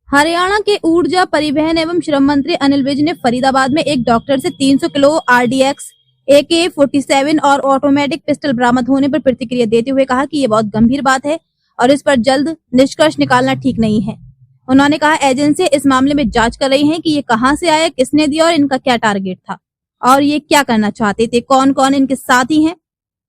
हरियाणा के ऊर्जा परिवहन एवं श्रम मंत्री अनिल विज ने फरीदाबाद में एक डॉक्टर से 300 किलो आरडीएक्स AK-47 और ऑटोमेटिक पिस्टल बरामद होने पर प्रतिक्रिया देते हुए कहा कि ये बहुत गंभीर बात है और इस पर जल्द निष्कर्ष निकालना ठीक नहीं है। उन्होंने कहा एजेंसी इस मामले में जांच कर रही है कि ये कहां से आया, किसने दिया और इनका क्या टारगेट था और ये क्या करना चाहते थे, कौन कौन इनके साथी हैं,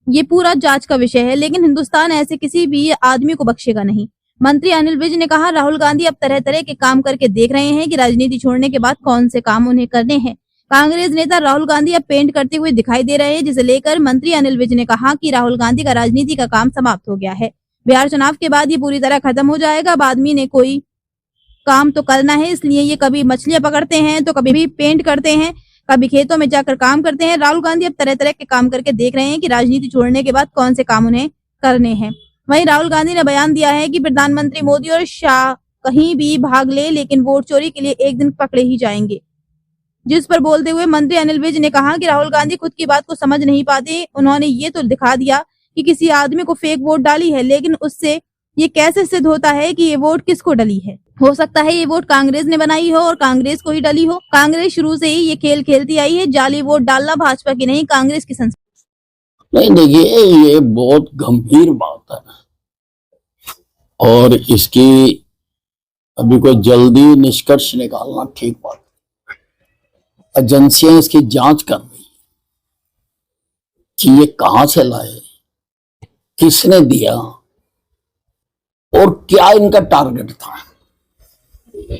ये पूरा जांच का विषय है। लेकिन हिंदुस्तान ऐसे किसी भी आदमी को बख्शेगा नहीं। मंत्री अनिल विज ने कहा राहुल गांधी अब तरह तरह के काम करके देख रहे हैं कि राजनीति छोड़ने के बाद कौन से काम उन्हें करने हैं। कांग्रेस नेता राहुल गांधी अब पेंट करते हुए दिखाई दे रहे हैं, जिसे लेकर मंत्री अनिल विज ने कहा कि राहुल गांधी का राजनीति का काम समाप्त हो गया है। बिहार चुनाव के बाद ये पूरी तरह खत्म हो जाएगा। अब आदमी ने कोई काम तो करना है, इसलिए ये कभी मछलियां पकड़ते हैं तो कभी भी पेंट करते हैं, कभी खेतों में जाकर काम करते हैं। राहुल गांधी अब तरह तरह के काम करके देख रहे हैं कि राजनीति छोड़ने के बाद कौन से काम उन्हें करने हैं। वहीं राहुल गांधी ने बयान दिया है कि प्रधानमंत्री मोदी और शाह कहीं भी भाग ले, लेकिन वोट चोरी के लिए एक दिन पकड़े ही जाएंगे। जिस पर बोलते हुए मंत्री अनिल विज ने कहा कि राहुल गांधी खुद की बात को समझ नहीं पाते। उन्होंने ये तो दिखा दिया कि किसी आदमी को फेक वोट डाली है, लेकिन उससे ये कैसे सिद्ध होता है कि ये वोट किसको डली है। हो सकता है ये वोट कांग्रेस ने बनाई हो और कांग्रेस को ही डली हो। कांग्रेस शुरू से ही ये खेल खेलती आई है। जाली वोट डालना भाजपा की नहीं, कांग्रेस की संस्कृति। नहीं, देखिए ये बहुत गंभीर बात है और इसकी अभी कोई जल्दी निष्कर्ष निकालना ठीक बात है। एजेंसियां इसकी जांच कर रही है कि ये कहां से लाए, किसने दिया और क्या इनका टारगेट था,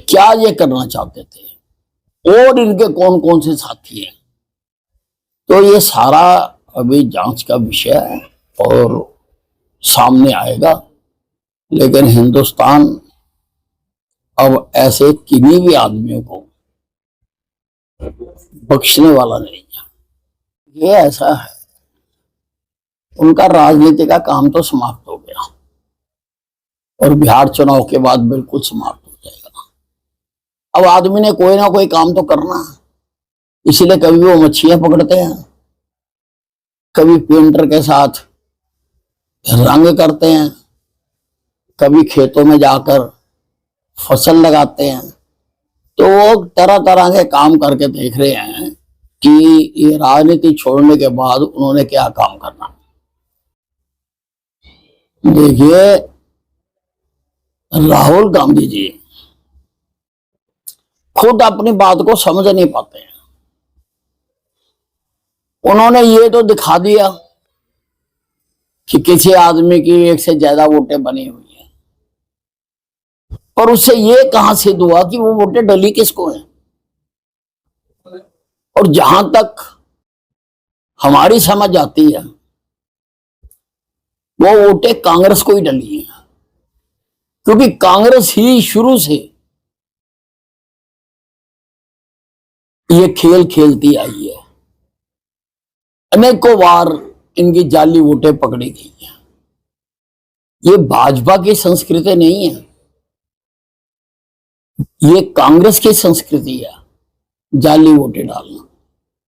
क्या ये करना चाहते थे और इनके कौन कौन से साथी हैं। तो ये सारा अभी जांच का विषय है और सामने आएगा। लेकिन हिंदुस्तान अब ऐसे किन्हीं भी आदमियों को बख्शने वाला नहीं है। ये ऐसा है, उनका राजनीति का काम तो समाप्त हो गया और बिहार चुनाव के बाद बिल्कुल समाप्त हो जाएगा। अब आदमी ने कोई ना कोई काम तो करना है, इसीलिए कभी वो मच्छियां पकड़ते हैं, कभी पेंटर के साथ रंग करते हैं, कभी खेतों में जाकर फसल लगाते हैं। तो वो तरह तरह के काम करके देख रहे हैं कि ये राजनीति छोड़ने के बाद उन्होंने क्या काम करना। देखिए राहुल गांधी जी खुद अपनी बात को समझ नहीं पाते हैं। उन्होंने ये तो दिखा दिया कि किसी आदमी की एक से ज्यादा वोटें बनी हुई हैं, और उससे ये कहां सिद्ध हुआ कि वो वोटें डली किसको हैं। और जहां तक हमारी समझ आती है वो वोटें कांग्रेस को ही डली हैं, क्योंकि कांग्रेस ही शुरू से ये खेल खेलती आई है। अनेकों बार इनकी जाली वोटें पकड़ी गई हैं। ये भाजपा की संस्कृति नहीं है, ये कांग्रेस की संस्कृति है जाली वोटें डालना।